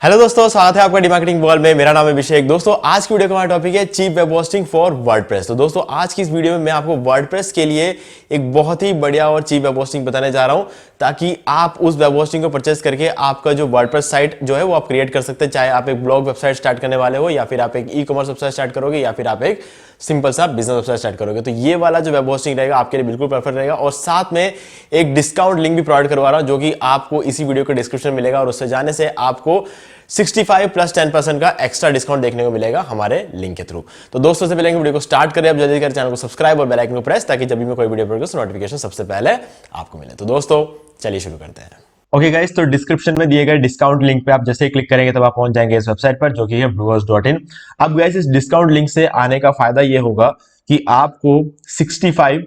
Hello दोस्तों, स्वागत है आपका डीमार्केटिंग वर्ल्ड में। मेरा नाम है अभिषेक। दोस्तों, आज की वीडियो का हमारा टॉपिक है cheap web hosting for WordPress. तो दोस्तों, आज की इस वीडियो में मैं आपको वर्डप्रेस के लिए एक बहुत ही बढ़िया और चीप वेब होस्टिंग बताने जा रहा हूं, ताकि आप उस वेब होस्टिंग को परचेस करके आपका जो वर्डप्रेस साइट जो है वो आप क्रिएट कर सकते हैं। चाहे आप एक ब्लॉग वेबसाइट स्टार्ट करने वाले हो, या फिर आप एक ई कॉमर्स वेबसाइट स्टार्ट करोगे, या फिर आप एक सिंपल सा बिजनेस वेबसाइट स्टार्ट करोगे, तो ये वाला जो वेब होस्टिंग रहेगा आपके लिए बिल्कुल परफेक्ट रहेगा। और साथ में एक डिस्काउंट लिंक भी प्रोवाइड करवा रहा हूं, जो कि आपको इसी वीडियो के डिस्क्रिप्शन में मिलेगा, और उससे जाने से आपको 65 प्लस 10% का एक्स्ट्रा डिस्काउंट देखने को मिलेगा हमारे लिंक के थ्रू। तो दोस्तों, से पहले वीडियो को स्टार्ट करें, आप जल्दी करें चैनल को सब्सक्राइब और बेल आइकन को प्रेस, ताकि जब भी मैं कोई वीडियो अपलोड करूं नोटिफिकेशन सबसे पहले आपको मिले। तो दोस्तों, चलिए शुरू करते हैं। ओके गाइस, तो डिस्क्रिप्शन में दिए गए डिस्काउंट लिंक पे आप जैसे ही क्लिक करेंगे तब आप पहुंच जाएंगे इस वेबसाइट पर, जो कि है bluehost.in। अब गाइस, इस डिस्काउंट लिंक से आने का फायदा ये होगा कि आपको 65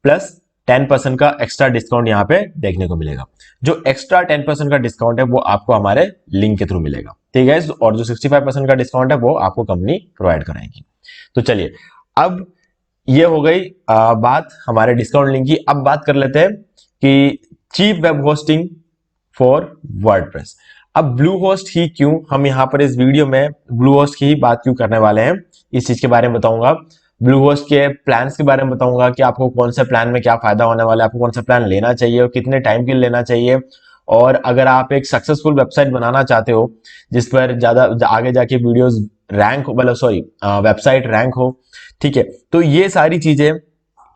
प्लस 10% का एक्स्ट्रा डिस्काउंट यहाँ पे देखने को मिलेगा। जो एक्स्ट्रा 10% का डिस्काउंट है वो आपको हमारे लिंक के थ्रू मिलेगा, ठीक है। और जो 65% का डिस्काउंट है वो आपको कंपनी प्रोवाइड कराएगी। तो चलिए, अब ये हो गई बात हमारे डिस्काउंट लिंक की। अब बात कर लेते हैं कि cheap web hosting for WordPress. अब ब्लू होस्ट ही क्यों, हम यहां पर इस वीडियो में ब्लू होस्ट की ही बात क्यों करने वाले हैं, इस चीज के बारे में बताऊंगा। ब्लू होस्ट के प्लान्स के बारे में बताऊंगा कि आपको कौन से प्लान में क्या फायदा होने वाला है, आपको कौन सा प्लान लेना चाहिए और कितने टाइम के लिए लेना चाहिए। और अगर आप एक सक्सेसफुल वेबसाइट बनाना चाहते हो जिस पर ज्यादा आगे जाके वीडियोस रैंक हो, मतलब सॉरी वेबसाइट रैंक हो, ठीक है, तो ये सारी चीजें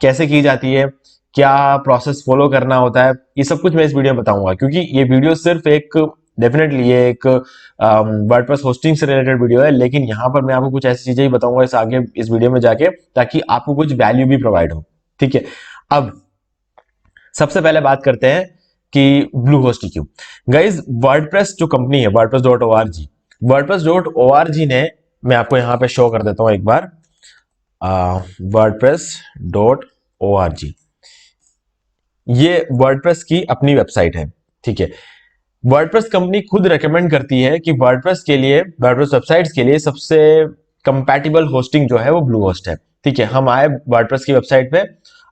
कैसे की जाती है, क्या प्रोसेस फॉलो करना होता है, ये सब कुछ मैं इस वीडियो में बताऊंगा। क्योंकि ये वीडियो सिर्फ एक डेफिनेटली ये एक वर्डप्रेस होस्टिंग से रिलेटेड वीडियो है, लेकिन यहाँ पर मैं आपको कुछ ऐसी चीजें ही बताऊंगा इस आगे इस वीडियो में जाके, ताकि आपको कुछ वैल्यू भी प्रोवाइड हो, ठीक है। अब सबसे पहले बात करते हैं कि ब्लू होस्ट क्यों। गाइज, वर्डप्रेस जो कंपनी है वर्डप्रेस.org ने, मैं आपको यहाँ पे शो कर देता हूँ एक बार, वर्डप्रेस.org, ये वर्डप्रेस की अपनी वेबसाइट है, ठीक है। वर्डप्रेस कंपनी खुद रेकमेंड करती है कि वर्डप्रेस के लिए, वर्डप्रेस वेबसाइट्स के लिए सबसे कंपैटिबल होस्टिंग जो है वो ब्लू होस्ट है, ठीक है। हम आए वर्डप्रेस की वेबसाइट पे,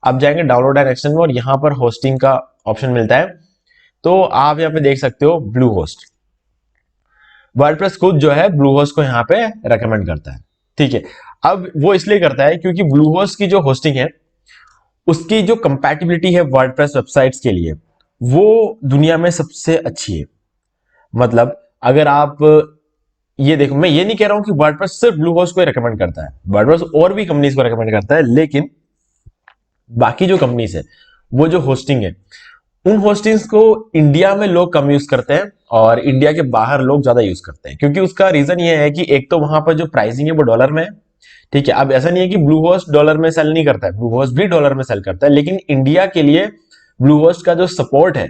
अब जाएंगे डाउनलोड एंड एक्सटेंड में, और यहाँ पर होस्टिंग का ऑप्शन मिलता है। तो आप यहाँ पे देख सकते हो ब्लू होस्ट। वर्डप्रेस खुद जो है ब्लू होस्ट को यहाँ पे रेकमेंड करता है, ठीक है। अब वो इसलिए करता है क्योंकि ब्लू होस्ट की जो होस्टिंग है उसकी जो कंपैटिबिलिटी है वर्डप्रेस वेबसाइट्स के लिए, वो दुनिया में सबसे अच्छी है। मतलब अगर आप ये देखो, मैं ये नहीं कह रहा हूं कि वर्डप्रेस सिर्फ ब्लू होस्ट को रेकमेंड करता है, वर्डप्रेस और भी कंपनीज को रेकमेंड करता है, लेकिन बाकी जो कंपनीज है वो जो होस्टिंग है, उन होस्टिंग्स को इंडिया में लोग कम यूज करते हैं और इंडिया के बाहर लोग ज्यादा यूज करते हैं। क्योंकि उसका रीजन ये है कि एक तो वहां पर जो प्राइसिंग है वो डॉलर में है, ठीक है। अब ऐसा नहीं है कि ब्लू होस्ट डॉलर में सेल नहीं करता है, ब्लू होस्ट भी डॉलर में सेल करता है, लेकिन इंडिया के लिए ब्लू होस्ट का जो सपोर्ट है,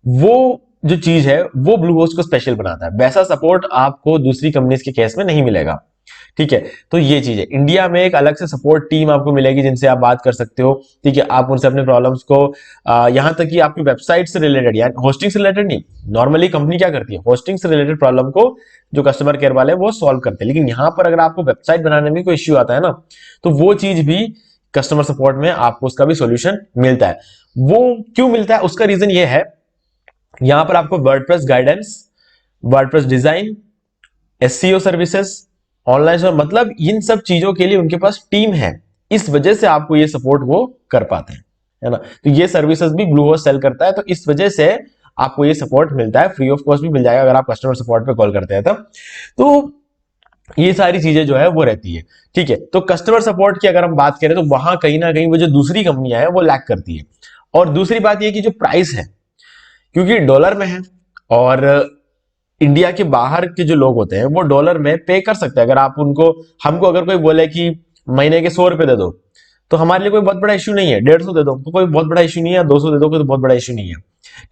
वो जो चीज है वो ब्लू होस्ट को स्पेशल बनाता है। वैसा सपोर्ट आपको दूसरी कंपनीज के केस में नहीं मिलेगा, ठीक है। तो ये चीज है, इंडिया में एक अलग से सपोर्ट टीम आपको मिलेगी जिनसे आप बात कर सकते हो, ठीक है। आप उनसे अपने प्रॉब्लम्स को यहां तक कि आपकी वेबसाइट से रिलेटेड, या होस्टिंग से रिलेटेड नहीं, नॉर्मली कंपनी क्या करती है, होस्टिंग से रिलेटेड प्रॉब्लम को जो कस्टमर केयर वाले वो सॉल्व करते हैं। लेकिन यहां पर अगर आपको वेबसाइट बनाने में कोई इश्यू आता है ना, तो वो चीज भी कस्टमर सपोर्ट में आपको उसका भी सोल्यूशन मिलता है। वो क्यों मिलता है, उसका रीजन ये है, यहां पर आपको WordPress guidance, WordPress design, SEO services, online store, मतलब इन सब चीजों के लिए उनके पास टीम है। इस वजह से आपको ये सपोर्ट वो कर पाते हैं, है ना। तो ये सर्विसेज भी ब्लू होस्ट सेल करता है, तो इस वजह से आपको ये सपोर्ट मिलता है, फ्री ऑफ कॉस्ट भी मिल जाएगा अगर आप कस्टमर सपोर्ट पे कॉल करते हैं तब। तो ये सारी चीजें जो है वो रहती है, ठीक है। तो कस्टमर सपोर्ट की अगर हम बात करें तो वहां कहीं ना कहीं वो जो दूसरी कंपनियां हैं वो लैक करती है। और दूसरी बात ये कि जो प्राइस है, क्योंकि डॉलर में है और इंडिया के बाहर के जो लोग होते हैं वो डॉलर में पे कर सकते हैं। अगर आप उनको, हमको अगर कोई बोले कि महीने के 100 रुपए दे दो, तो हमारे लिए कोई बहुत बड़ा इश्यू नहीं है। 150 दे दो तो कोई बहुत बड़ा इश्यू नहीं है, 200 दे दो कोई तो बहुत बड़ा इश्यू नहीं है,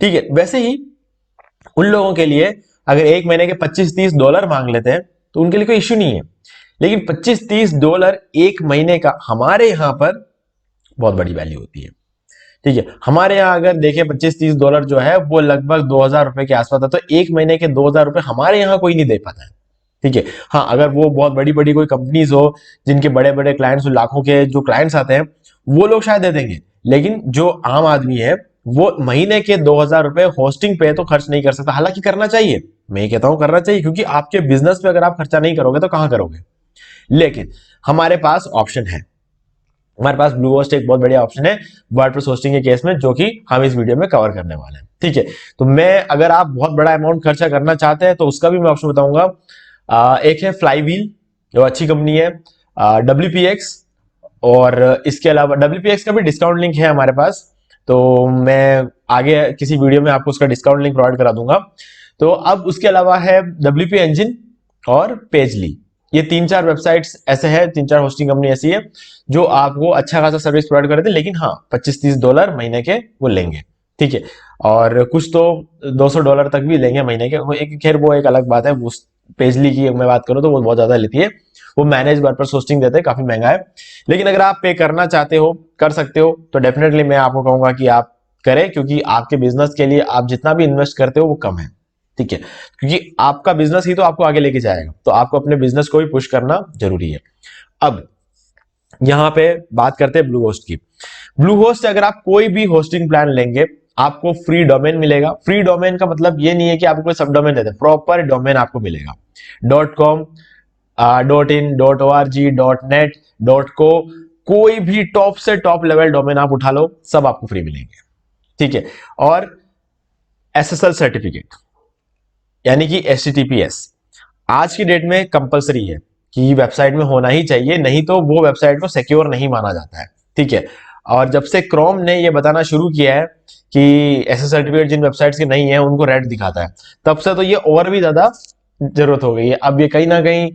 ठीक है। वैसे ही उन लोगों के लिए अगर एक महीने के 25-30 डॉलर मांग लेते हैं तो उनके लिए कोई इश्यू नहीं है। लेकिन 25-30 डॉलर एक महीने का हमारे यहां पर बहुत बड़ी वैल्यू होती है, ठीक है। हमारे यहाँ अगर देखें 25-30 डॉलर जो है वो लगभग 2000 रुपए के आसपास है। तो एक महीने के 2000 रुपए हमारे यहाँ कोई नहीं दे पाता है, ठीक है। हाँ, अगर वो बहुत बड़ी बड़ी कोई कंपनीज हो जिनके बड़े बड़े क्लाइंट्स, लाखों के जो क्लाइंट्स आते हैं, वो लोग शायद दे देंगे। लेकिन जो आम आदमी है वो महीने के 2000 रुपए होस्टिंग पे तो खर्च नहीं कर सकता। हालांकि करना चाहिए, मैं ये कहता हूं करना चाहिए, क्योंकि आपके बिजनेस पे अगर आप खर्चा नहीं करोगे तो कहां करोगे। लेकिन हमारे पास ऑप्शन है, हमारे पास ब्लू होस्ट एक बहुत बढ़िया ऑप्शन है वर्डप्रेस होस्टिंग के केस में, जो कि हम इस वीडियो में कवर करने वाले हैं। ठीक है, तो मैं अगर आप बहुत बड़ा अमाउंट खर्चा करना चाहते हैं तो उसका भी मैं ऑप्शन बताऊंगा। एक है फ्लाईव्हील, जो अच्छी कंपनी है, WPX, और इसके अलावा WPX का भी डिस्काउंट लिंक है हमारे पास, तो मैं आगे किसी वीडियो में आपको उसका डिस्काउंट लिंक प्रोवाइड करा दूंगा। तो अब उसके अलावा है WP Engine और पेजली, ये 3-4 वेबसाइट्स ऐसे हैं, 3-4 होस्टिंग कंपनी ऐसी है जो आपको अच्छा खासा सर्विस प्रोवाइड कर देते हैं, लेकिन हाँ $25-30 महीने के वो लेंगे। ठीक है, और कुछ तो $200 तक भी लेंगे महीने के, वो एक खैर वो एक अलग बात है। वो पेजली की मैं बात करूँ तो वो बहुत ज्यादा लेती है, वो मैनेज वर्डप्रेस होस्टिंग देते हैं, काफी महंगा है। लेकिन अगर आप पे करना चाहते हो, कर सकते हो, तो डेफिनेटली मैं आपको कहूंगा कि आप करें, क्योंकि आपके बिजनेस के लिए आप जितना भी इन्वेस्ट करते हो वो कम है। ठीक है, क्योंकि आपका बिजनेस ही तो आपको आगे लेके जाएगा, तो आपको अपने बिजनेस को भी पुश करना जरूरी है। अब यहां पे बात करते हैं ब्लू होस्ट की। ब्लू होस्ट से अगर आप कोई भी होस्टिंग प्लान लेंगे, आपको फ्री डोमेन मिलेगा। फ्री डोमेन का मतलब ये नहीं है कि आपको कोई सब डोमेन देते, प्रॉपर डोमेन आपको मिलेगा। .com, .in, .org, .net, .co, कोई भी टॉप से टॉप लेवल डोमेन आप उठा लो, सब आपको फ्री मिलेंगे। ठीक है, और SSL सर्टिफिकेट यानी कि HTTPS आज की डेट में कंपलसरी है कि वेबसाइट में होना ही चाहिए, नहीं तो वो वेबसाइट को सिक्योर नहीं माना जाता है। ठीक है, और जब से क्रोम ने ये बताना शुरू किया है कि ऐसे सर्टिफिकेट जिन वेबसाइट्स के नहीं है उनको रेड दिखाता है, तब से तो ये और भी ज्यादा जरूरत हो गई है। अब ये कहीं ना कहीं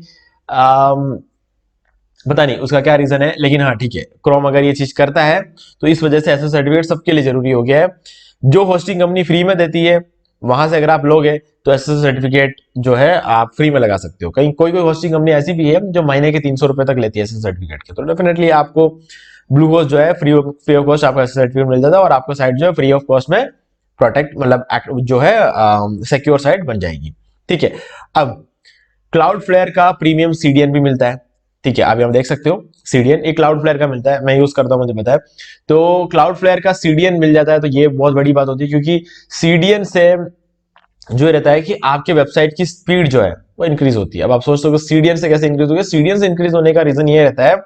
पता नहीं उसका क्या रीजन है, लेकिन हाँ ठीक है, क्रोम अगर ये चीज करता है तो इस वजह से ऐसे सर्टिफिकेट सबके लिए जरूरी हो गया है। जो होस्टिंग कंपनी फ्री में देती है वहां से अगर आप लोगे तो ऐसे सर्टिफिकेट जो है आप फ्री में लगा सकते हो। कहीं कोई कोई होस्टिंग कंपनी ऐसी भी है जो महीने के ₹300 तक लेती है ऐसे सर्टिफिकेट के, तो डेफिनेटली आपको ब्लू होस्ट जो है फ्री ऑफ कॉस्ट आपको ऐसे सर्टिफिकेट मिल जाता है, और आपको साइट जो है फ्री ऑफ कॉस्ट में प्रोटेक्ट मतलब जो है सिक्योर साइट बन जाएगी। ठीक है, अब क्लाउडफ्लेयर का प्रीमियम CDN भी मिलता है। ठीक है, अभी हम देख सकते हो CDN एक क्लाउडफ्लेयर का मिलता है, मैं यूज करता हूं, मुझे पता है। तो क्लाउडफ्लेयर का CDN मिल जाता है, तो ये बहुत बड़ी बात होती है, क्योंकि CDN से जो रहता है कि आपके वेबसाइट की स्पीड जो है वो इंक्रीज होती है। अब आप सोचते हो CDN से कैसे इंक्रीज होगी, CDN से इंक्रीज होने का रीजन ये रहता है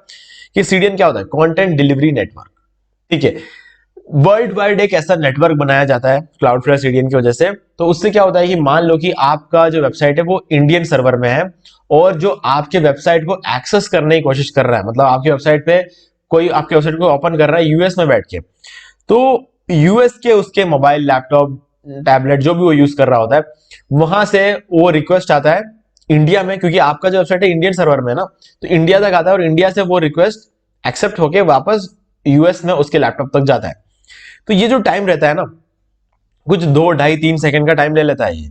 कि CDN क्या होता है, कंटेंट डिलीवरी नेटवर्क। ठीक है, वर्ल्ड वाइड एक ऐसा नेटवर्क बनाया जाता है क्लाउडफ्लेयर CDN की वजह से। तो उससे क्या होता है कि मान लो कि आपका जो वेबसाइट है वो इंडियन सर्वर में है, और जो आपके वेबसाइट को एक्सेस करने की कोशिश कर रहा है, मतलब आपकी वेबसाइट पे कोई आपके वेबसाइट को ओपन कर रहा है यूएस में बैठ के, तो यूएस के उसके मोबाइल, लैपटॉप, टैबलेट जो भी वो यूज कर रहा होता है, वहां से वो रिक्वेस्ट आता है इंडिया में, क्योंकि आपका जो वेबसाइट है इंडियन सर्वर में ना, तो इंडिया तक आता है, और इंडिया से वो रिक्वेस्ट एक्सेप्ट होके वापस यूएस में उसके लैपटॉप तक जाता है। तो ये जो टाइम रहता है ना, कुछ 2, 2.5, 3 सेकंड का टाइम ले लेता है ये,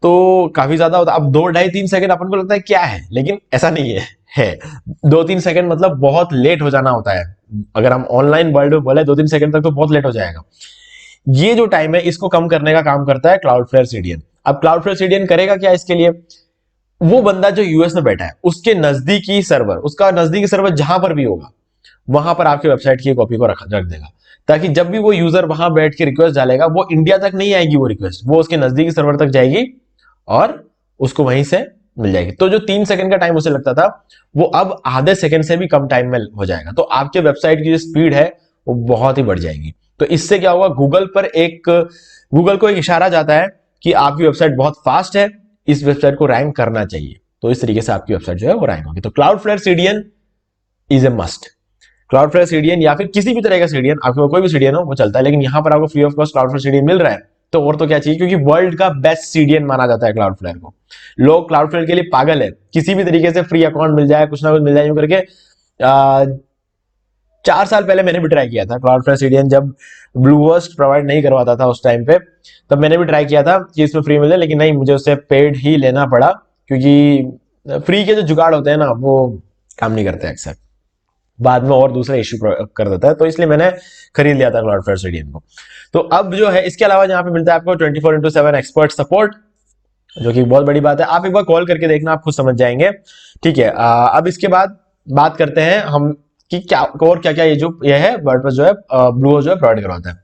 तो काफी ज्यादा होता है। अब 2, 2.5, 3 सेकंड अपन को लगता है क्या है, लेकिन ऐसा नहीं है 2-3 सेकंड मतलब बहुत लेट हो जाना होता है। अगर हम ऑनलाइन वर्ल्ड में बोले 2-3 सेकंड तक तो बहुत लेट हो जाएगा। ये जो टाइम है इसको कम करने का काम करता है क्लाउडफ्लेयर CDN। अब क्लाउडफ्लेयर CDN करेगा क्या इसके लिए, वो बंदा जो यूएस में बैठा है उसके नजदीकी सर्वर, उसका नजदीकी सर्वर जहां पर भी होगा वहां पर आपकी वेबसाइट की कॉपी को रख देगा, ताकि जब भी वो यूजर वहां बैठ के रिक्वेस्ट डालेगा वो इंडिया तक नहीं आएगी, वो रिक्वेस्ट वो उसके नजदीकी सर्वर तक जाएगी और उसको वहीं से मिल जाएगी। तो जो 3 सेकंड का टाइम उसे लगता था वो अब आधे सेकंड से भी कम टाइम में हो जाएगा। तो आपके वेबसाइट की जो स्पीड है वो बहुत ही बढ़ जाएगी। तो इससे क्या होगा, गूगल को एक इशारा जाता है कि आपकी वेबसाइट बहुत फास्ट है, इस वेबसाइट को रैंक करना चाहिए, तो इस तरीके से आपकी वेबसाइट जो है वो रैंक होगी। तो Cloudflare CDN is a must. Cloudflare CDN या फिर किसी भी तरह का CDN, आपके कोई भी CDN हो वो चलता है, लेकिन यहां पर आपको free of cost Cloudflare CDN मिल रहा है तो और तो क्या चाहिए, क्योंकि वर्ल्ड का बेस्ट CDN माना जाता है क्लाउडफ्लेयर को। लोग क्लाउडफ्लेयर के लिए पागल है, किसी भी तरीके से फ्री अकाउंट मिल जाए, कुछ ना कुछ मिल जाए यूं करके। 4 साल पहले मैंने भी ट्राई किया था क्लाउडफ्लेयर CDN, जब ब्लू होस्ट प्रोवाइड नहीं करवाता था उस टाइम पे, तब मैंने भी ट्राई किया था कि इसमें फ्री मिल जाए, लेकिन नहीं, मुझे उससे पेड ही लेना पड़ा, क्योंकि फ्री के जो जुगाड़ होते हैं ना वो काम नहीं करते अक्सर, बाद में और दूसरा इश्यू कर देता है। तो इसलिए मैंने खरीद लिया था क्लाउडफ्लेयर CDN को। तो अब जो है इसके अलावा यहाँ पे मिलता है आपको 24/7 एक्सपर्ट सपोर्ट, जो कि बहुत बड़ी बात है। आप एक बार कॉल करके देखना, आप खुद समझ जाएंगे। ठीक है, अब इसके बाद बात करते हैं हम कि क्या और क्या क्या ये है वर्डप्रेस जो है ब्लू होस्ट जो है प्रोवाइड करवाता है।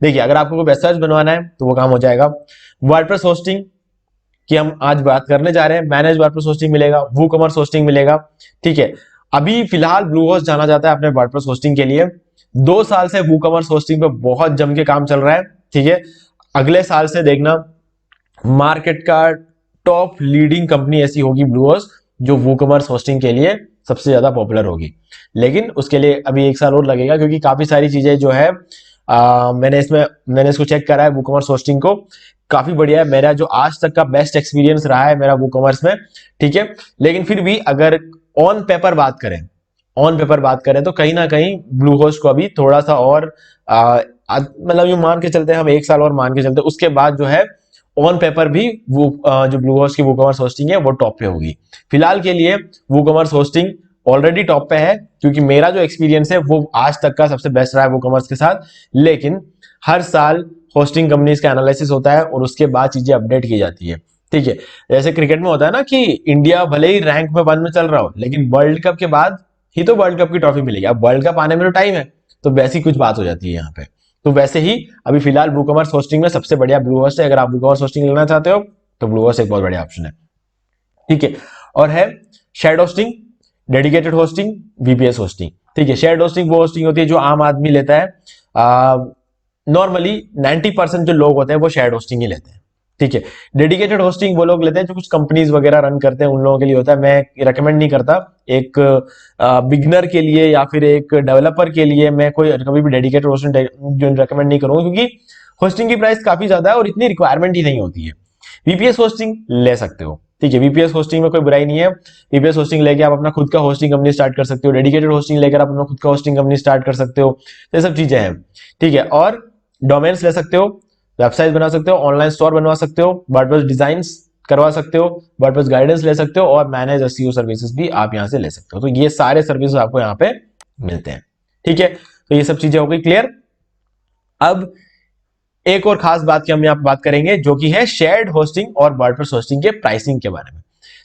देखिए, अगर आपको कोई वेबसाइट बनवाना है तो वो काम हो जाएगा। वर्डप्रेस होस्टिंग कि हम आज बात करने जा रहे हैं। मैनेज वर्डप्रेस होस्टिंग मिलेगा, वूकॉमर्स होस्टिंग मिलेगा। ठीक है, अभी फिलहाल ब्लूहोस्ट जाना जाता है अपने वर्डप्रेस होस्टिंग के लिए। 2 साल से वूकॉमर्स होस्टिंग पे बहुत जम के काम चल रहा है। ठीक है, अगले साल से देखना मार्केट का टॉप लीडिंग कंपनी ऐसी होगी ब्लूहोस्ट, जो वूकॉमर्स होस्टिंग के लिए सबसे ज्यादा पॉपुलर होगी। लेकिन उसके लिए अभी 1 साल और लगेगा, क्योंकि काफी सारी चीजें जो है मैंने इसको चेक करा है वूकॉमर्स होस्टिंग को, काफी बढ़िया है। मेरा जो आज तक का बेस्ट एक्सपीरियंस रहा है मेरा वूकॉमर्स में। ठीक है, लेकिन फिर भी अगर ऑन पेपर बात करें तो कहीं ना कहीं ब्लूहोस्ट को अभी थोड़ा सा और मतलब यूं मान के चलते हैं हम, 1 साल और मान के चलते हैं, उसके बाद जो है ऑन पेपर भी वो जो ब्लूहोस्ट की वूकॉमर्स होस्टिंग है वो टॉप पे होगी। फिलहाल के लिए वूकॉमर्स होस्टिंग ऑलरेडी टॉप पे है, क्योंकि मेरा जो एक्सपीरियंस है वो आज तक का सबसे बेस्ट रहा है वूकॉमर्स के साथ। लेकिन हर साल होस्टिंग कंपनीज का एनालिसिस होता है और उसके बाद चीजें अपडेट की जाती है। ठीक है, जैसे क्रिकेट में होता है ना कि इंडिया भले ही रैंक में 1 में चल रहा हो, लेकिन वर्ल्ड कप के बाद ही तो वर्ल्ड कप की ट्रॉफी मिलेगी। अब वर्ल्ड कप आने में तो टाइम है, तो वैसी कुछ बात हो जाती है यहाँ पे। तो वैसे ही अभी फिलहाल वूकॉमर्स होस्टिंग में सबसे बढ़िया ब्लूहोस्ट है। अगर आप वूकॉमर्स होस्टिंग लेना चाहते हो तो ब्लूहोस्ट एक बहुत बढ़िया ऑप्शन है। ठीक है, और है shared hosting, dedicated hosting, VPS hosting. ठीक है, शेयर्ड होस्टिंग वो होस्टिंग होती है जो आम आदमी लेता है। नॉर्मली 90% जो लोग होते हैं वो शेयर्ड होस्टिंग ही लेते हैं। ठीक है, डेडिकेटेड होस्टिंग वो लोग लेते हैं जो कुछ कंपनीज वगैरह रन करते हैं, उन लोगों के लिए होता है। मैं रेकमेंड नहीं करता एक बिगनर के लिए या फिर एक डेवलपर के लिए, मैं कोई कभी भी डेडिकेटेड होस्टिंग जो रेकमेंड नहीं करूंगा, क्योंकि होस्टिंग की प्राइस काफी ज्यादा है और इतनी रिक्वायरमेंट ही नहीं होती है। वीपीएस होस्टिंग ले सकते हो। ठीक है, वीपीएस होस्टिंग में कोई बुराई नहीं है। वीपीएस होस्टिंग लेके आप अपना खुद का होस्टिंग कंपनी स्टार्ट कर सकते हो। डेडिकेटेड होस्टिंग लेकर आप अपना खुद का होस्टिंग कंपनी स्टार्ट कर सकते हो। ये सब चीजें हैं। ठीक है, और डोमेन्स ले सकते हो, वेबसाइट बना सकते हो, ऑनलाइन स्टोर बनवा सकते हो, वर्डप्रेस डिजाइन्स करवा सकते हो, वर्डप्रेस गाइडेंस ले सकते हो, और मैनेज एसईओ सर्विसेज भी आप यहां से ले सकते हो। तो ये सारे सर्विसेज आपको यहाँ पे मिलते हैं। ठीक है, तो ये सब चीजें हो गई क्लियर। अब एक और खास बात की हम यहाँ पे बात करेंगे, जो कि है शेयर्ड होस्टिंग और वर्डप्रेस होस्टिंग के प्राइसिंग के बारे में,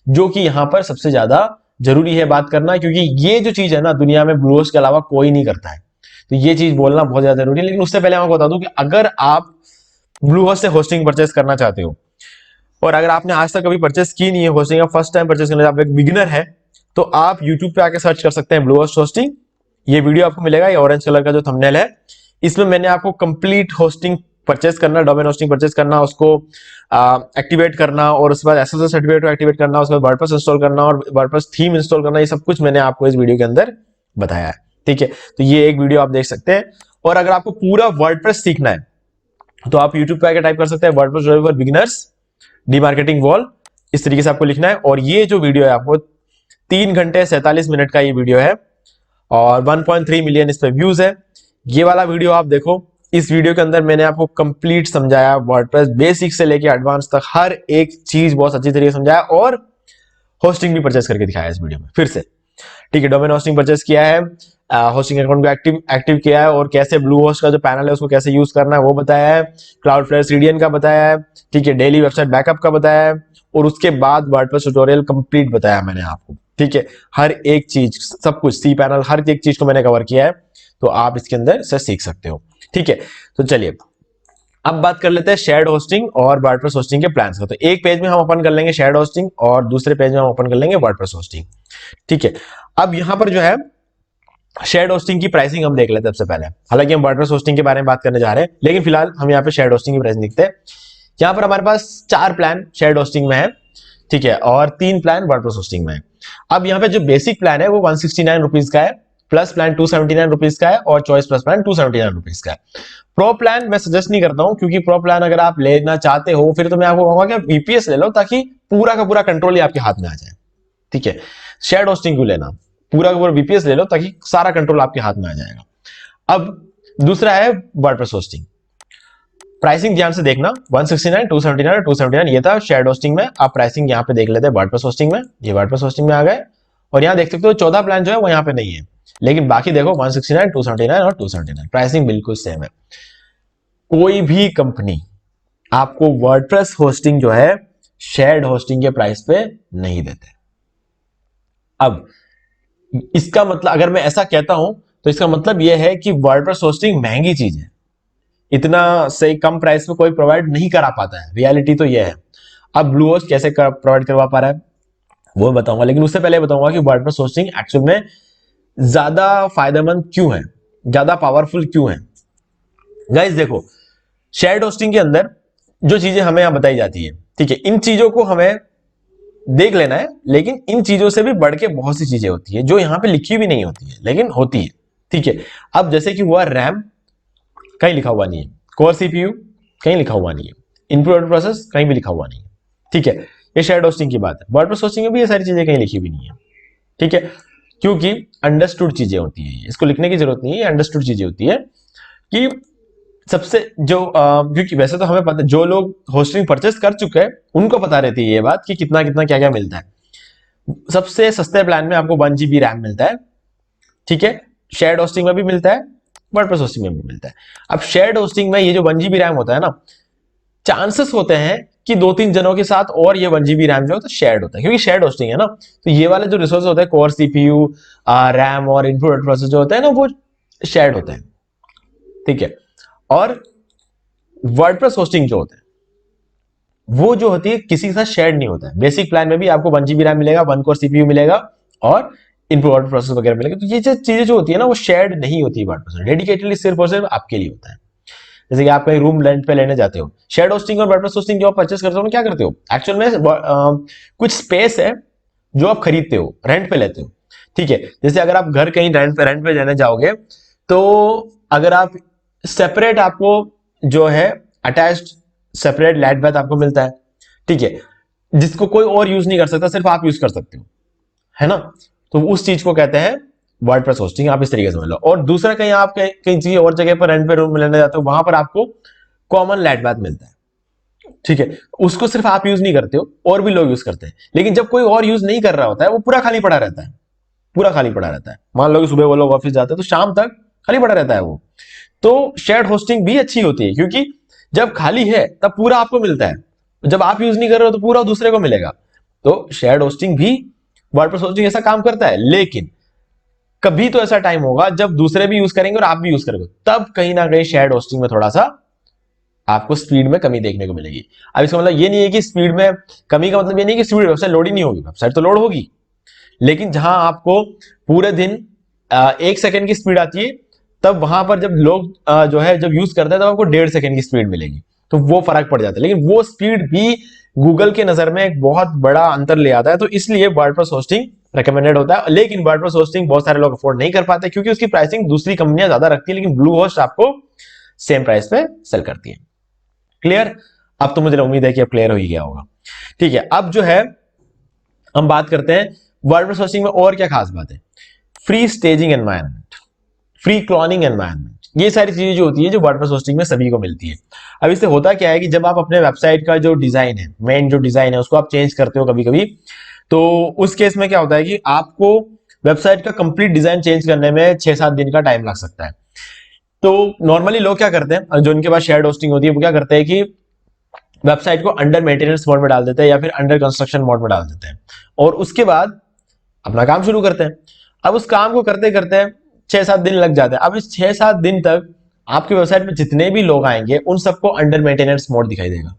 जो कि यहाँ पर सबसे ज्यादा जरूरी है बात करना, क्योंकि ये जो चीज है ना दुनिया में ब्लूहोस्ट के अलावा कोई नहीं करता है। तो ये चीज बोलना बहुत ज्यादा जरूरी है। लेकिन उससे पहले मैं आपको बता दूं कि अगर आप ब्लूहोस्ट से होस्टिंग परचेस करना चाहते हो, और अगर आपने आज तक कभी परचेस की नहीं है होस्टिंग, आप फर्स्ट टाइम परचेस करना, आप एक बिगिनर है, तो आप यूट्यूब पे आके सर्च कर सकते हैं ब्लूहोस्ट होस्टिंग। ये वीडियो आपको मिलेगा, ये ऑरेंज कलर का जो थंबनेल है, इसमें मैंने आपको कंप्लीट होस्टिंग परचेस करना, डोमेन होस्टिंग परचेस करना, उसको एक्टिवेट करना, और उसके बाद एसएसएल सर्टिफिकेट को एक्टिवेट करना, उसके बाद वर्डप्रेस इंस्टॉल करना और वर्डप्रेस थीम इंस्टॉल करना, ये सब कुछ मैंने आपको इस वीडियो के अंदर बताया है। ठीक है, तो ये एक वीडियो आप देख सकते हैं। और अगर आपको पूरा वर्डप्रेस सीखना है तो आप यूट्यूब पे आकर टाइप कर सकते हैं वर्डप्रेस फॉर बिगिनर्स डीमार्केटिंग वॉल, इस तरीके से आपको लिखना है। और ये जो वीडियो है आपको 3 घंटे 47 मिनट का ये वीडियो है, और 1.3 मिलियन इस पे व्यूज है। ये वाला वीडियो आप देखो, इस वीडियो के अंदर मैंने आपको कंप्लीट समझाया वर्डप्रेस बेसिक से लेके एडवांस तक, हर एक चीज बहुत अच्छी तरीके से समझाया, और होस्टिंग भी परचेस करके दिखाया इस वीडियो में फिर से। ठीक है, डोमेन होस्टिंग परचेस किया है, होस्टिंग अकाउंट को एक्टिव किया है, और कैसे ब्लूहोस्ट का जो पैनल है उसको कैसे यूज करना है वो बताया है, क्लाउडफ्लेयर सीडीएन का बताया है, ठीक है, डेली वेबसाइट बैकअप का बताया है, और उसके बाद वर्डप्रेस ट्यूटोरियल कंप्लीट बताया मैंने आपको। ठीक है, हर एक चीज, सब कुछ, सी पैनल, हर एक चीज को मैंने कवर किया है, तो आप इसके अंदर से सीख सकते हो। ठीक है, तो चलिए अब बात कर लेते हैं शेयर्ड होस्टिंग और वर्डप्रेस होस्टिंग के प्लान्स का। तो एक पेज में हम ओपन कर लेंगे शेयर्ड होस्टिंग, और दूसरे पेज में हम ओपन कर लेंगे वर्डप्रेस होस्टिंग। ठीक है, अब यहां पर जो है शेयर्ड होस्टिंग की प्राइसिंग हम देख लेते हैं सबसे पहले। हालांकि हम वर्डप्रेस होस्टिंग के बारे में बात करने जा रहे हैं, लेकिन फिलहाल हम यहाँ पे शेयर्ड होस्टिंग की प्राइसिंग देखते हैं। यहाँ पर हमारे पास 4 प्लान शेयर्ड होस्टिंग में है। ठीक है, और 3 प्लान वर्डप्रेस होस्टिंग में है। अब यहाँ पे जो बेसिक प्लान है वो 169 रुपीज का है, प्लस प्लान 279 रुपीज का है, और चॉइस प्लस प्लान 279 रुपीज का है। प्रो प्लान मैं सजेस्ट नहीं करता हूं, क्योंकि प्रो प्लान अगर आप लेना चाहते हो फिर तो मैं आपको कहूंगा कि वीपीएस ले लो, ताकि पूरा का पूरा कंट्रोल ही आपके हाथ में आ जाए। ठीक है, शेयर्ड होस्टिंग क्यों लेना, पूरा का पूरा वीपीएस ले लो, ताकि सारा कंट्रोल आपके हाथ में आ जाएगा। अब दूसरा है वर्डप्रेस होस्टिंग। प्राइसिंग ध्यान से देखना, 169, 279 और 279 ये था शेयर्ड होस्टिंग में। आप प्राइसिंग यहाँ पे देख लेते हैं वर्डप्रेस होस्टिंग में, ये वर्डप्रेस होस्टिंग में आ गए, और यहाँ देख सकते हो 14 प्लान जो है वो यहाँ पे नहीं है, लेकिन बाकी देखो 169, 279 और 279 प्राइसिंग बिल्कुल सेम है। कोई भी कंपनी आपको वर्डप्रेस होस्टिंग जो है शेयर्ड होस्टिंग के प्राइस पे नहीं देते। अब इसका मतलब, अगर मैं ऐसा कहता हूं तो इसका मतलब यह है कि वर्डप्रेस होस्टिंग महंगी चीज है, इतना सही कम प्राइस में कोई प्रोवाइड नहीं करा पाता है, रियलिटी तो यह है। अब ब्लू होस्ट कैसे प्रोवाइड करवा पा रहा है वो बताऊंगा, लेकिन उससे पहले बताऊंगा कि वर्डप्रेस होस्टिंग एक्चुअल में ज्यादा फायदेमंद क्यों है, ज्यादा पावरफुल क्यों है। गाइस देखो, शेयर्ड होस्टिंग के अंदर जो चीजें हमें यहां बताई जाती है, ठीक है, इन चीजों को हमें देख लेना है, लेकिन इन चीजों से भी बढ़ के बहुत सी चीजें होती है जो यहां पे लिखी भी नहीं होती है लेकिन होती है, ठीक है। अब जैसे कि हुआ रैम, कहीं लिखा हुआ नहीं है, कोर सीपीयू कहीं लिखा हुआ नहीं है, इनपुट प्रोसेस कहीं भी लिखा हुआ नहीं है, ठीक है। ये शेयर्ड होस्टिंग की बात है। वर्डप्रेस होस्टिंग में भी ये सारी चीजें कहीं लिखी हुई नहीं है, ठीक है, क्योंकि अंडरस्टूड चीजें होती है, इसको लिखने की जरूरत नहीं है, अंडरस्टूड चीजें होती है कि सबसे जो क्योंकि वैसे तो हमें पता है, जो लोग होस्टिंग परचेस कर चुके हैं उनको पता रहती है ये बात कि कितना कितना क्या क्या मिलता है। सबसे सस्ते प्लान में आपको 1 GB रैम मिलता है, ठीक है, शेयर्ड होस्टिंग में भी मिलता है, वर्डप्रेस होस्टिंग में भी मिलता है। अब शेयर्ड होस्टिंग में ये जो 1 GB रैम होता है ना, चांसेस होते हैं कि 2-3 जनों के साथ और ये 1 GB रैम जो है तो शेयर्ड होता है, क्योंकि शेयर्ड होस्टिंग है ना, तो ये वाले जो रिसोर्स होते हैं कोर सीपीयू, रैम और इनपुट प्रोसेस जो होते हैं ना, वो शेयर्ड होते हैं, ठीक है। और वर्डप्रेस होस्टिंग जो होते हैं वो जो होती है किसी के साथ शेयर नहीं होता है। बेसिक प्लान में भी आपको 1 GB रैम मिलेगा, 1 कोर सीपीयू मिलेगा और इनपुट प्रोसेस वगैरह मिलेगा। तो ये चीजें जो होती है ना वो शेयर्ड नहीं होती है वर्डप्रेस, डेडिकेटली सिर्फ और सिर्फ आपके लिए होता है। जैसे कि आप कहीं रूम रेंट पे लेने जाते हो, शेयर्ड होस्टिंग और वर्डप्रेस होस्टिंग जो आप परचेस करते हो ना, क्या करते हो एक्चुअल में कुछ स्पेस है जो आप खरीदते हो, रेंट पे लेते हो, ठीक है। जैसे अगर आप घर कहीं रेंट पे लेने जाओगे तो अगर आप सेपरेट, आपको जो है अटैच्ड सेपरेट लाइट बाथ आपको मिलता है, ठीक है, जिसको कोई और यूज नहीं कर सकता, सिर्फ आप यूज कर सकते हो, है ना। तो उस चीज को कहते हैं वर्डप्रेस होस्टिंग, आप इस तरीके से समझ लो। और दूसरा, कहीं आप कहीं चीज और जगह पर रेंट पे रूम लेने जाते हो, वहां पर आपको कॉमन लाइट बाथ मिलता है, ठीक है, उसको सिर्फ आप यूज नहीं करते हो, और भी लोग यूज करते हैं। लेकिन जब कोई और यूज नहीं कर रहा होता है, वो पूरा खाली पड़ा रहता है, पूरा खाली पड़ा रहता है। मान लो कि सुबह वो लोग ऑफिस जाते हैं तो शाम तक खाली पड़ा रहता है वो। तो शेयर्ड होस्टिंग भी अच्छी होती है, क्योंकि जब खाली है तब पूरा आपको मिलता है, जब आप यूज नहीं कर रहे हो तो पूरा दूसरे को मिलेगा। तो शेयर्ड होस्टिंग भी, वर्डप्रेस होस्टिंग ऐसा काम करता है। लेकिन कभी तो ऐसा टाइम होगा जब दूसरे भी यूज करेंगे और आप भी यूज करोगे, तब कहीं ना कहीं शेयर्ड होस्टिंग में थोड़ा सा आपको स्पीड में कमी देखने को मिलेगी। अब इसका मतलब ये नहीं है कि स्पीड में कमी का मतलब ये नहीं कि स्पीड वेबसाइट लोड ही नहीं होगी, वेबसाइट तो लोड होगी, लेकिन जहां आपको पूरे दिन 1 सेकंड की स्पीड आती है, तब वहां पर जब लोग जो है जब यूज करते हैं तब आपको 1.5 सेकंड की स्पीड मिलेगी, तो वो फर्क पड़ जाता है। लेकिन वो स्पीड भी गूगल के नजर में एक बहुत बड़ा अंतर ले आता है, तो इसलिए वर्डप्रेस होस्टिंग रिकमेंडेड होता है। लेकिन वर्डप्रेस होस्टिंग बहुत सारे लोग अफोर्ड नहीं कर पाते, क्योंकि उसकी प्राइसिंग दूसरी कंपनियां ज्यादा रखती है, लेकिन ब्लू होस्ट आपको सेम प्राइस पे सेल करती है। क्लियर? अब तो मुझे उम्मीद है कि अब क्लियर हो ही गया होगा, ठीक है। अब जो है हम बात करते हैं वर्डप्रेस होस्टिंग में और क्या खास बात है। Free staging environment, free cloning environment, ये सारी चीजें जो होती है जो वर्डप्रेस होस्टिंग में सभी को मिलती है। अब इससे होता क्या है कि जब आप अपने वेबसाइट का जो डिजाइन है, मेन जो डिजाइन है, उसको आप चेंज करते हो कभी कभी, तो उस केस में क्या होता है कि आपको वेबसाइट का कंप्लीट डिजाइन चेंज करने में 6-7 दिन का टाइम लग सकता है। तो नॉर्मली लोग क्या करते हैं, जो इनके पास शेयर्ड होस्टिंग होती है, वो क्या करते हैं कि वेबसाइट को अंडर मेंटेनेंस मोड में डाल देते हैं या फिर अंडर कंस्ट्रक्शन मोड में डाल देते हैं, और उसके बाद अपना काम शुरू करते हैं। अब उस काम को करते करते 6-7 दिन लग जाते हैं। अब इस 6-7 दिन तक आपकी वेबसाइट में जितने भी लोग आएंगे उन सबको अंडर मेंटेनेंस मोड दिखाई देगा,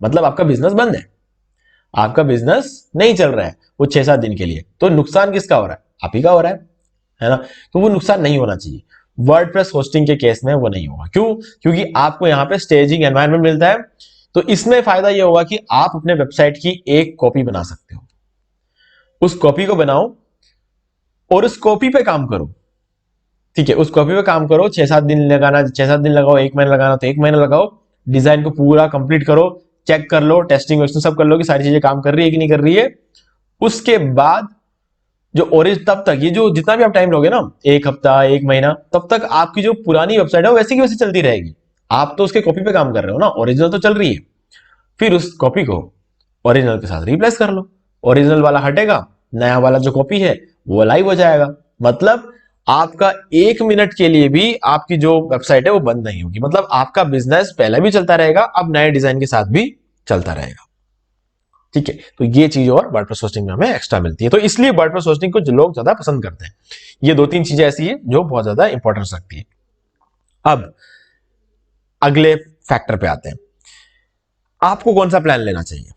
मतलब आपका बिजनेस बंद है, आपका बिजनेस नहीं चल रहा है वो 6-7 दिन के लिए। तो नुकसान किसका हो रहा है? आप ही का हो रहा है ना। तो वो नुकसान नहीं होना चाहिए। वर्डप्रेस होस्टिंग के केस में वो नहीं होगा। क्यों? क्योंकि आपको यहां पे स्टेजिंग एनवायरनमेंट मिलता है। तो इसमें फायदा ये होगा कि आप अपने वेबसाइट की एक कॉपी बना सकते हो, उस कॉपी को बनाओ और उस कॉपी पे काम करो, ठीक है, उस कॉपी पे काम करो। 6-7 दिन लगाना, 6-7 दिन लगाओ, 1 महीना लगाना तो 1 महीना लगाओ, डिजाइन को पूरा कंप्लीट करो, चेक कर लो, टेस्टिंग वेस्टिंग सब कर लो कि सारी चीजें काम कर रही है कि नहीं कर रही है। उसके बाद जो ओरिजिन, तब तक ये जो जितना भी आप टाइम लोगे ना, 1 हफ्ता 1 महीना, तब तक आपकी जो पुरानी वेबसाइट है वो वैसे की वैसे चलती रहेगी। आप तो उसके कॉपी पे काम कर रहे हो ना, ओरिजिनल तो चल रही है। फिर उस कॉपी को ओरिजिनल के साथ रिप्लेस कर लो, ओरिजिनल वाला हटेगा, नया वाला जो कॉपी है वो लाइव हो जाएगा। मतलब आपका 1 मिनट के लिए भी आपकी जो वेबसाइट है वो बंद नहीं होगी। मतलब आपका बिजनेस पहले भी चलता रहेगा, अब नए डिजाइन के साथ भी चलता रहेगा, ठीक है। तो ये चीज और वर्डप्रेस होस्टिंग में हमें एक्स्ट्रा मिलती है, तो इसलिए वर्डप्रेस होस्टिंग को जो लोग ज्यादा पसंद करते हैं। ये 2-3 चीजें ऐसी है जो बहुत ज्यादा इंपॉर्टेंस रखती है। अब अगले फैक्टर पे आते हैं। आपको कौन सा प्लान लेना चाहिए,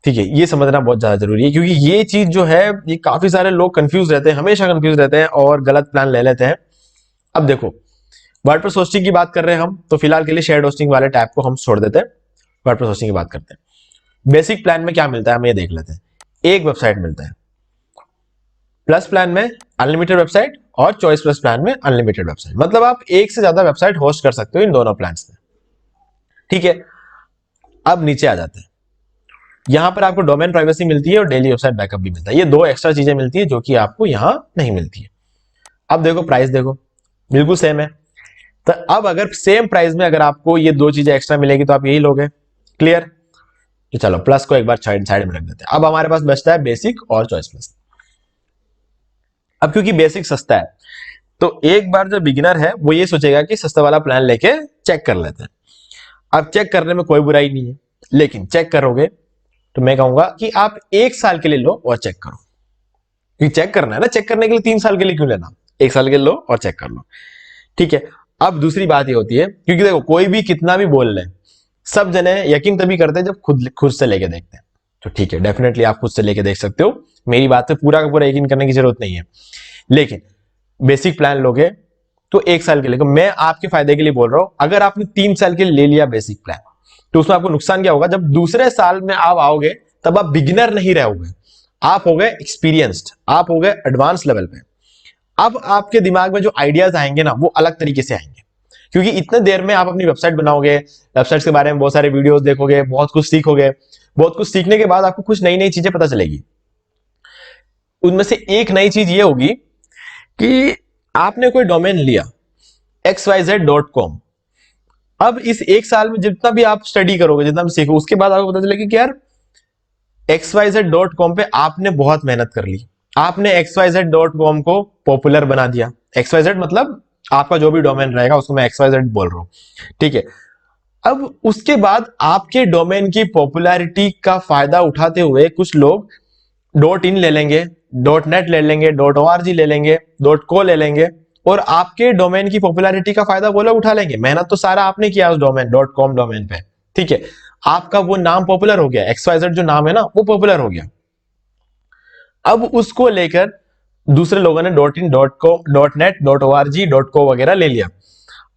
ठीक है, ये समझना बहुत ज्यादा जरूरी है, क्योंकि ये चीज जो है ये काफी सारे लोग कंफ्यूज रहते हैं, हमेशा कंफ्यूज रहते हैं और गलत प्लान ले लेते हैं। अब देखो, वर्डप्रेस होस्टिंग की बात कर रहे हैं हम, तो फिलहाल के लिए शेयर्ड होस्टिंग वाले टैब को हम छोड़ देते हैं, वर्डप्रेस होस्टिंग की बात करते हैं। बेसिक प्लान में क्या मिलता है हम ये देख लेते हैं। एक वेबसाइट मिलता है, प्लस प्लान में अनलिमिटेड वेबसाइट, और चॉइस प्लस प्लान में अनलिमिटेड वेबसाइट, मतलब आप एक से ज्यादा वेबसाइट होस्ट कर सकते हो इन दोनों प्लान में, ठीक है। अब नीचे आ जाते हैं, यहां पर आपको डोमेन प्राइवेसी मिलती है और डेली वेबसाइट बैकअप भी मिलता है, ये दो एक्स्ट्रा चीजें मिलती है जो कि आपको यहां नहीं मिलती है। अब देखो प्राइस, देखो बिल्कुल सेम है, तो अब अगर सेम प्राइस में अगर आपको ये दो चीजें एक्स्ट्रा मिलेगी तो आप यही लोगे, क्लियर। तो चलो प्लस को एक बार साइड में रख देते हैं। अब हमारे पास बचता है बेसिक और चॉइस प्लस। अब क्योंकि बेसिक सस्ता है, तो एक बार जो बिगिनर है वो ये सोचेगा कि सस्ता वाला प्लान लेके चेक कर लेते हैं। अब चेक करने में कोई बुराई नहीं है, लेकिन चेक करोगे तो मैं कहूंगा कि आप एक साल के लिए लो और चेक करो, क्योंकि चेक करना है ना, चेक करने के लिए 3 साल के लिए क्यों लेना, एक साल के लिए लो और चेक कर लो, ठीक है। अब दूसरी बात ये होती है, क्योंकि देखो कोई भी कितना भी बोल ले, सब जने यकीन तभी करते हैं जब खुद खुद से लेके देखते हैं, तो ठीक है डेफिनेटली आप खुद से लेके देख सकते हो, मेरी बात पे पूरा का पूरा यकीन करने की जरूरत नहीं है। लेकिन बेसिक प्लान लोगे तो एक साल के लिए, मैं आपके फायदे के लिए बोल रहा हूं, अगर आपने 3 साल के लिए ले लिया बेसिक प्लान, तो उसमें आपको नुकसान क्या होगा, जब दूसरे साल में आप आओगे तब आप बिगिनर नहीं रहोगे, आप हो गए एक्सपीरियंस्ड, आप हो गए एडवांस लेवल पे। अब आपके दिमाग में जो आइडियाज आएंगे ना वो अलग तरीके से आएंगे, क्योंकि इतने देर में आप अपनी वेबसाइट बनाओगे, वेबसाइट के बारे में बहुत सारे वीडियोस देखोगे, बहुत कुछ सीखोगे, बहुत कुछ सीखने के बाद आपको कुछ नई नई चीजें पता चलेगी। उनमें से एक नई चीज ये होगी कि आपने कोई डोमेन लिया xyz.com, अब इस एक साल में जितना भी आप स्टडी करोगे, जितना भी सीखो, उसके बाद आपको पता चलेगा कि यार xyz.com पे आपने बहुत मेहनत कर ली, आपने xyz.com को पॉपुलर बना दिया। xyz मतलब आपका जो भी डोमेन रहेगा उसको मैं xyz बोल रहा हूं, ठीक है। अब उसके बाद आपके डोमेन की पॉपुलैरिटी का फायदा उठाते हुए कुछ लोग .in ले लेंगे, .net ले लेंगे, .org ले लेंगे, .co ले लेंगे, और आपके डोमेन की पॉपुलैरिटी का फायदा वो लोग उठा लेंगे। मेहनत तो सारा आपने किया उस डोमेन .com डोमेन पे, ठीक है, आपका वो नाम पॉपुलर हो गया, XYZ जो नाम है ना वो पॉपुलर हो गया। अब उसको लेकर दूसरे लोगों ने .in, .co, .net, .org, .co वगैरह ले लिया।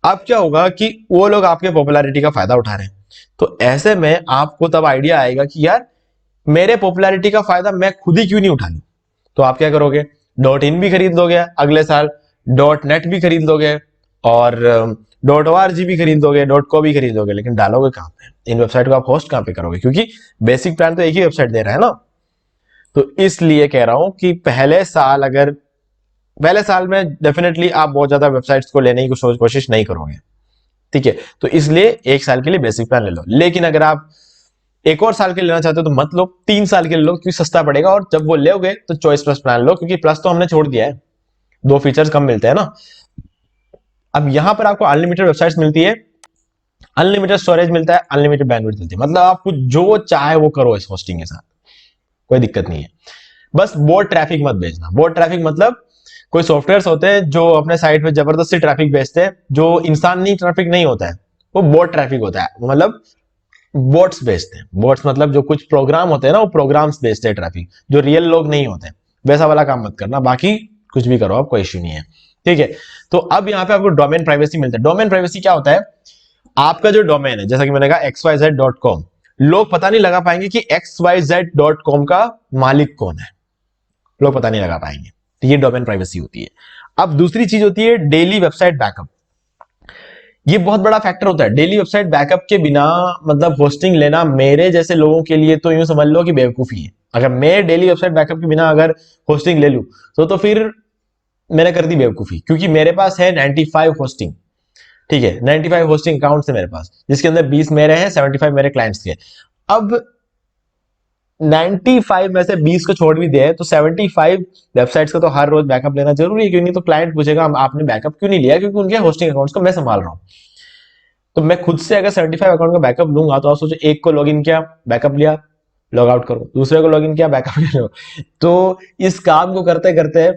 अब क्या होगा कि वो लोग आपके पॉपुलैरिटी का फायदा उठा रहे हैं, तो ऐसे में आपको तब आइडिया आएगा कि यार मेरे पॉपुलैरिटी का फायदा मैं खुद ही क्यों नहीं उठा लूं। तो आप क्या करोगे, .in भी खरीद लोगे अगले साल, .net भी खरीद लोगे, और .org भी खरीद लोगे, .co भी खरीद लोगे, लेकिन डालोगे कहां पे, इन वेबसाइट को आप होस्ट कहां पे करोगे, क्योंकि बेसिक प्लान तो एक ही वेबसाइट दे रहा है ना। तो इसलिए कह रहा हूं कि पहले साल में डेफिनेटली आप बहुत ज्यादा वेबसाइट्स को लेने की कोशिश नहीं करोगे, ठीक है। तो इसलिए एक साल के लिए बेसिक प्लान ले लो, लेकिन अगर आप एक और साल के लिए लेना चाहते हो तो मत लो, 3 साल के लिए लो, क्योंकि सस्ता पड़ेगा, और जब वो लोगे तो चॉइस प्लस प्लान लो, क्योंकि प्लस तो हमने छोड़ दिया है, 2 फीचर्स कम मिलते हैं ना। अब यहां पर आपको अनलिमिटेड वेबसाइट्स मिलती है, अनलिमिटेड स्टोरेज मिलता है, अनलिमिटेड बैंडविड्थ मिलती है, मतलब आपको जो चाहे वो करो इस होस्टिंग के साथ, कोई दिक्कत नहीं है। बस बोट ट्रैफिक मत भेजना। बोट ट्रैफिक मतलब कोई सॉफ्टवेयर होते हैं जो अपने साइट पे जबरदस्ती ट्रैफिक भेजते हैं, जो इंसानी ट्रैफिक नहीं होता है, वो बोट ट्रैफिक होता है, मतलब बोट्स भेजते हैं। बोट्स मतलब जो कुछ प्रोग्राम होते हैं ना, वो प्रोग्राम्स भेजते हैं ट्रैफिक, जो रियल लोग नहीं होते, वैसा वाला काम मत करना, बाकी कुछ भी करो आप, कोई इश्यू नहीं है, ठीक है। तो अब यहाँ पे आपको डोमेन प्राइवेसी मिलता है। डोमेन प्राइवेसी क्या होता है, आपका जो डोमेन है, जैसा कि मैंने कहा xyz.com, लोग पता नहीं लगा पाएंगे कि xyz.com का मालिक कौन है, लोग पता नहीं लगा पाएंगे, तो ये डोमेन प्राइवेसी होती है। अब दूसरी चीज होती है डेली वेबसाइट बैकअप। ये बहुत बड़ा फैक्टर होता है। डेली वेबसाइट बैकअप के बिना मतलब होस्टिंग लेना मेरे जैसे लोगों के लिए तो यूं समझ लो कि बेवकूफी है। अगर मैं डेली वेबसाइट बैकअप के बिना अगर होस्टिंग ले लूं तो फिर मैंने कर दी बेवकूफी, क्योंकि मेरे पास है 95 होस्टिंग, ठीक है, 95 होस्टिंग अकाउंट्स है मेरे पास, जिसके अंदर 20 मेरे हैं, 75 मेरे क्लाइंट्स के। अब 95 में से 20 को छोड़ भी दिए तो 75 वेबसाइट्स का तो हर रोज बैकअप लेना जरूरी है, क्यों नहीं तो क्लाइंट पूछेगा आपने बैकअप क्यों नहीं लिया, क्योंकि उनके होस्टिंग अकाउंट्स को मैं संभाल रहा हूं। तो मैं खुद से अगर 75 अकाउंट का बैकअप लूंगा तो आप सोचो, एक को लॉगिन किया बैकअप लिया, लॉग आउट करो, दूसरे को लॉगिन किया बैकअप ले लो, तो इस काम को करते करते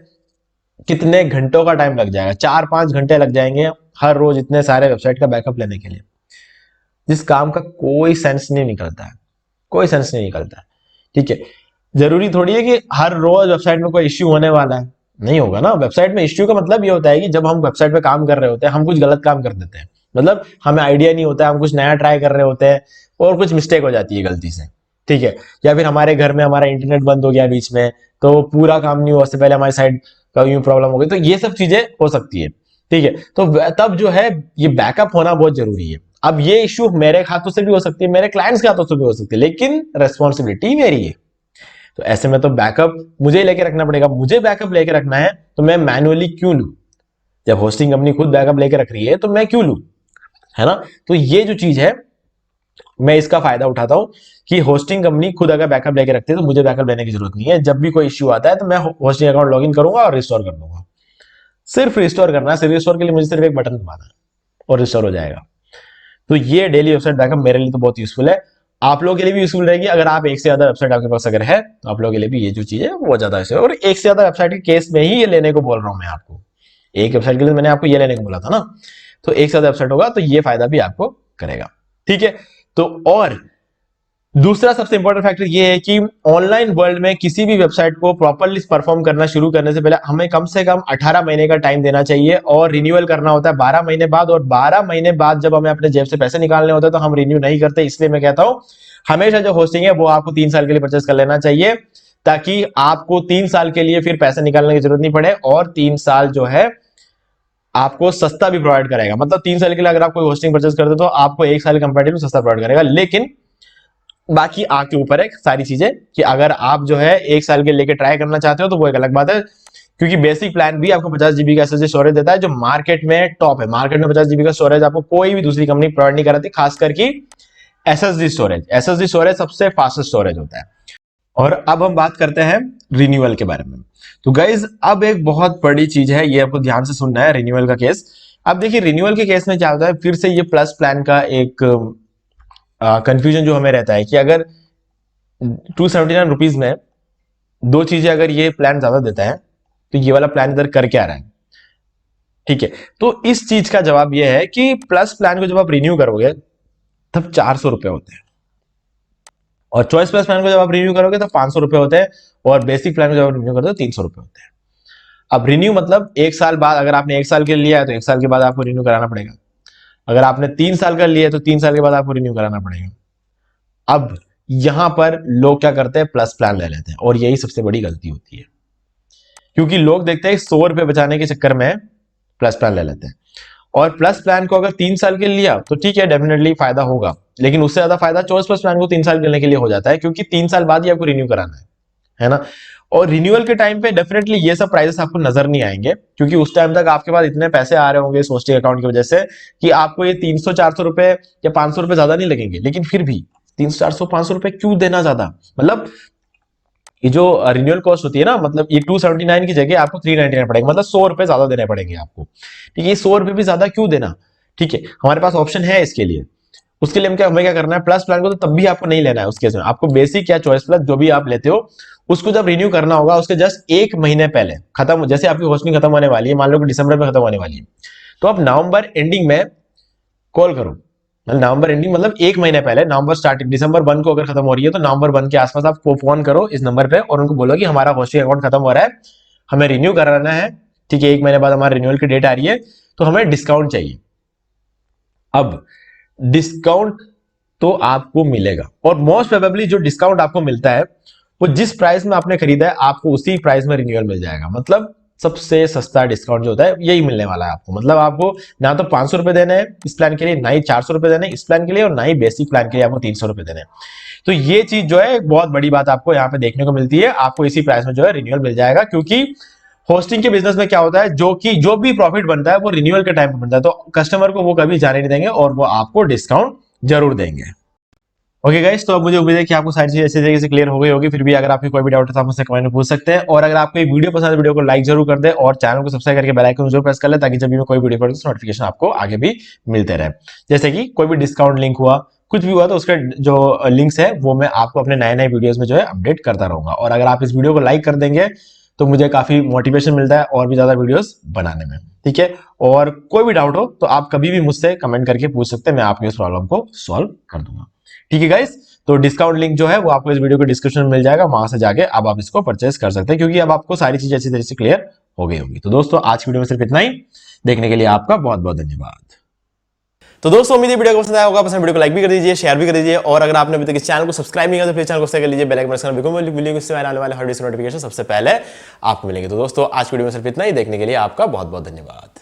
कितने घंटों का टाइम लग जाएगा, 4-5 घंटे लग जाएंगे हर रोज इतने सारे वेबसाइट का बैकअप लेने के लिए। जिस काम का कोई सेंस नहीं निकलता है, कोई सेंस नहीं निकलता है। ठीक है, जरूरी थोड़ी है कि हर रोज वेबसाइट में कोई इश्यू होने वाला है, नहीं होगा ना। वेबसाइट में इश्यू का मतलब ये होता है कि जब हम वेबसाइट पे काम कर रहे होते हैं, हम कुछ गलत काम कर देते हैं, मतलब हमें आइडिया नहीं होता है, हम कुछ नया ट्राई कर रहे होते हैं और कुछ मिस्टेक हो जाती है गलती से। ठीक है, या फिर हमारे घर में हमारा इंटरनेट बंद हो गया बीच में, तो पूरा काम नहीं हुआ, उससे पहले हमारी साइट का यूं प्रॉब्लम हो गई, तो ये सब चीजें हो सकती है। ठीक है, तो तब जो है ये बैकअप होना बहुत जरूरी है। अब ये इश्यू मेरे खातों से भी हो सकती है, मेरे क्लाइंट्स के हाथों से भी हो सकती है, लेकिन रेस्पॉन्सिबिलिटी मेरी है। तो ऐसे में तो बैकअप मुझे लेके रखना पड़ेगा। मुझे बैकअप लेके रखना है तो मैं मैनुअली क्यों लूं? जब होस्टिंग कंपनी खुद बैकअप लेके रख रही है तो मैं क्यों लूं? है ना। तो ये जो चीज है, मैं इसका फायदा उठाता हूं कि होस्टिंग कंपनी खुद अगर बैकअप लेके रखती है तो मुझे बैकअप लेने की जरूरत नहीं है। जब भी कोई इश्यू आता है तो मैं होस्टिंग अकाउंट लॉगिन करूंगा और रिस्टोर कर दूंगा। सिर्फ रिस्टोर करना है, सिर्फ रिस्टोर के लिए मुझे सिर्फ एक बटन दबाना है और रिस्टोर हो जाएगा। तो ये डेली वेबसाइट बैकअप मेरे लिए तो बहुत यूजफुल है। आप लोगों के लिए भी यूजफुल रहेगी। अगर आप एक से ज्यादा वेबसाइट आपके पास अगर है तो आप लोगों के लिए भी ये जो चीज है वो ज्यादा है। और एक से ज्यादा वेबसाइट के केस में ही ये लेने को बोल रहा हूं मैं आपको। एक वेबसाइट के लिए मैंने आपको ये लेने को बोला था ना, तो एक से ज्यादा वेबसाइट होगा तो ये फायदा भी आपको करेगा। ठीक है, तो और दूसरा सबसे इंपॉर्टेंट फैक्टर ये है कि ऑनलाइन वर्ल्ड में किसी भी वेबसाइट को प्रॉपर्ली परफॉर्म करना शुरू करने से पहले हमें कम से कम 18 महीने का टाइम देना चाहिए और रिन्यूअल करना होता है 12 महीने बाद। और 12 महीने बाद जब हमें अपने जेब से पैसे निकालने होते हैं तो हम रिन्यू नहीं करते। इसलिए मैं कहता हूं हमेशा जो होस्टिंग है वो आपको 3 साल के लिए परचेस कर लेना चाहिए, ताकि आपको 3 साल के लिए फिर पैसे निकालने की जरूरत नहीं पड़े। और 3 साल जो है आपको सस्ता भी प्रोवाइड करेगा। मतलब 3 साल के लिए अगर आप कोई होस्टिंग परचेस करते हो तो आपको 1 साल कंपैरेटिव सस्ता प्रोवाइड करेगा। लेकिन बाकी आपके ऊपर है सारी चीजें कि अगर आप जो है 1 साल के लेके ट्राई करना चाहते हो तो वो एक अलग बात है। क्योंकि बेसिक प्लान भी आपको 50 जीबी का एसएसडी स्टोरेज देता है, जो मार्केट में टॉप है। मार्केट में 50 जीबी का स्टोरेज आपको कोई भी दूसरी कंपनी प्रोवाइड नहीं कराती, खासकर की एसएसडी स्टोरेज। एसएसडी स्टोरेज सबसे फास्टेस्ट स्टोरेज होता है। और अब हम बात करते हैं रिन्यूअल के बारे में। तो गाइज अब एक बहुत बड़ी चीज है, ये आपको ध्यान से सुनना है, रिन्यूअल का केस। अब देखिए रिन्यूअल के केस में क्या होता है, फिर से ये प्लस प्लान का एक कंफ्यूजन जो हमें रहता है कि अगर 279 रुपीज में दो चीजें अगर ये प्लान ज्यादा देता है तो ये वाला प्लान इधर कर क्या रहा है। ठीक है, तो इस चीज का जवाब ये है कि प्लस प्लान को जब आप रिन्यू करोगे तब 400 रुपए होते हैं, और चॉइस प्लस प्लान को जब आप रिन्यू करोगे तो 500 रुपए होते हैं, और बेसिक प्लान को जब आप रिन्यू करते हो 300 रुपए होते हैं। अब रिन्यू मतलब 1 साल बाद, अगर आपने 1 साल के लिए लिया है तो 1 साल के बाद आपको रिन्यू कराना पड़ेगा। अगर आपने 3 साल का लिया है तो 3 साल के बाद आपको रिन्यू कराना पड़ेगा। अब यहां पर लोग क्या करते हैं, प्लस प्लान ले लेते हैं, और यही सबसे बड़ी गलती होती है। क्योंकि लोग देखते हैं 100 रुपए बचाने के चक्कर में प्लस प्लान ले लेते हैं। और प्लस प्लान को अगर 3 साल के लिए लिया तो ठीक है, डेफिनेटली फायदा होगा, लेकिन उससे ज्यादा फायदा चॉइस प्लस प्लान को 3 साल लेने के लिए हो जाता है, क्योंकि 3 साल बाद ही आपको रिन्यू कराना है ना। और रिन्यूअल के टाइम पे डेफिनेटली ये सब प्राइसेस आपको नजर नहीं आएंगे, क्योंकि उस टाइम तक आपके पास इतने पैसे आ रहे होंगे इस होस्टिंग अकाउंट की वजह से कि आपको ये 300-400 रुपए या 500 रुपए ज्यादा नहीं लगेंगे। लेकिन फिर भी 300-400-500 रुपए क्यों देना ज्यादा, मतलब ये जो रिन्यूअल कॉस्ट होती है ना, मतलब ये 279 की जगह आपको 399 पड़ेगा, मतलब 100 रुपए ज्यादा देने पड़ेंगे आपको। ठीक है, ये 100 रुपए भी ज्यादा क्यों देना। ठीक है, हमारे पास ऑप्शन है इसके लिए। उसके लिए हमें क्या करना है, प्लस प्लान को तो तब भी आपको नहीं लेना है। उसके आपको बेसिक या चॉइस प्लस जो भी आप लेते हो उसको जब रिन्यू करना होगा उसके जस्ट 1 महीने पहले खत्म, जैसे आपकी होस्टिंग खत्म होने वाली है, मान लो कि दिसंबर में खत्म होने वाली है, तो आप नवंबर एंडिंग में कॉल करो। मतलब नवंबर एंडिंग मतलब 1 महीने पहले, नवंबर स्टार्टिंग दिसंबर 1 को अगर खत्म हो रही है तो नवंबर 1 के आसपास आप फोन करो इस नंबर पे और उनको बोलो कि हमारा होस्टिंग अकाउंट खत्म हो रहा है, हमें रिन्यू कराना है। ठीक है, 1 महीने बाद हमारे रिन्यूअल की डेट आ रही है, तो हमें डिस्काउंट चाहिए। अब डिस्काउंट तो आपको मिलेगा, और मोस्ट प्रोबेबली जो डिस्काउंट आपको मिलता है वो जिस प्राइस में आपने खरीदा है आपको उसी प्राइस में रिन्यूअल मिल जाएगा। मतलब सबसे सस्ता डिस्काउंट जो होता है यही मिलने वाला है आपको। मतलब आपको ना तो 500 रुपए देने हैं इस प्लान के लिए, ना ही 400 रुपए देने इस प्लान के लिए, और ना ही बेसिक प्लान के लिए आपको 300 रुपए देने। तो ये चीज जो है एक बहुत बड़ी बात आपको यहाँ पे देखने को मिलती है, आपको इसी प्राइस में जो है रिन्यूअल मिल जाएगा। क्योंकि होस्टिंग के बिजनेस में क्या होता है, जो भी प्रॉफिट बनता है वो रिन्यूअल के टाइम पे बनता है, तो कस्टमर को वो कभी जाने नहीं देंगे और वो आपको डिस्काउंट जरूर देंगे। ओके गाइस, तो अब मुझे उम्मीद है कि आपको सारी चीजें अच्छी तरीके से क्लियर हो गई होगी। फिर भी अगर आपको कोई भी डाउट है तो आप मुझसे कमेंट में पूछ सकते हैं। और अगर आपको ये वीडियो पसंद है, वीडियो को लाइक जरूर कर दे और चैनल को सब्सक्राइब करके बेल आइकन जरूर प्रेस कर ले, ताकि जब भी मैं कोई वीडियो करूँ तो नोटिफिकेशन आपको आगे भी मिलते रहे। जैसे कि कोई भी डिस्काउंट लिंक हुआ, कुछ भी हुआ, तो उसके जो लिंक्स है वो मैं आपको अपने नए नए वीडियोस में जो है अपडेट करता रहूंगा। और अगर आप इस वीडियो को लाइक कर देंगे तो मुझे काफी मोटिवेशन मिलता है और भी ज्यादा वीडियोस बनाने में। ठीक है, और कोई भी डाउट हो तो आप कभी भी मुझसे कमेंट करके पूछ सकते हैं, मैं आपकी इस प्रॉब्लम को सॉल्व कर दूंगा। ठीक है गाइस, तो डिस्काउंट लिंक जो है वो आपको इस वीडियो के डिस्क्रिप्शन में मिल जाएगा, वहां से जाके अब आप इसको परचेस कर सकते हैं, क्योंकि अब आपको सारी चीजें अच्छी तरह से क्लियर हो गई होंगी। तो दोस्तों आज की वीडियो में सिर्फ इतना ही, देखने के लिए आपका बहुत बहुत धन्यवाद। तो दोस्तों उम्मीद है वीडियो को पसंद आया होगा, पसंद वीडियो को लाइक भी कर दीजिए, शेयर भी कर दीजिए, और अगर आपने अभी तक इस चैनल को सब्सक्राइब नहीं किया तो प्लीज चैनल को सब्सक्राइब कर लीजिए, बेल आइकन प्रेस करना बिल्कुल भूलिएगा, इससे आने वाले हर वीडियो नोटिफिकेशन सबसे पहले आपको मिलेंगे। तो दोस्तों आज की वीडियो में सिर्फ इतना ही, देखने के लिए आपका बहुत बहुत धन्यवाद।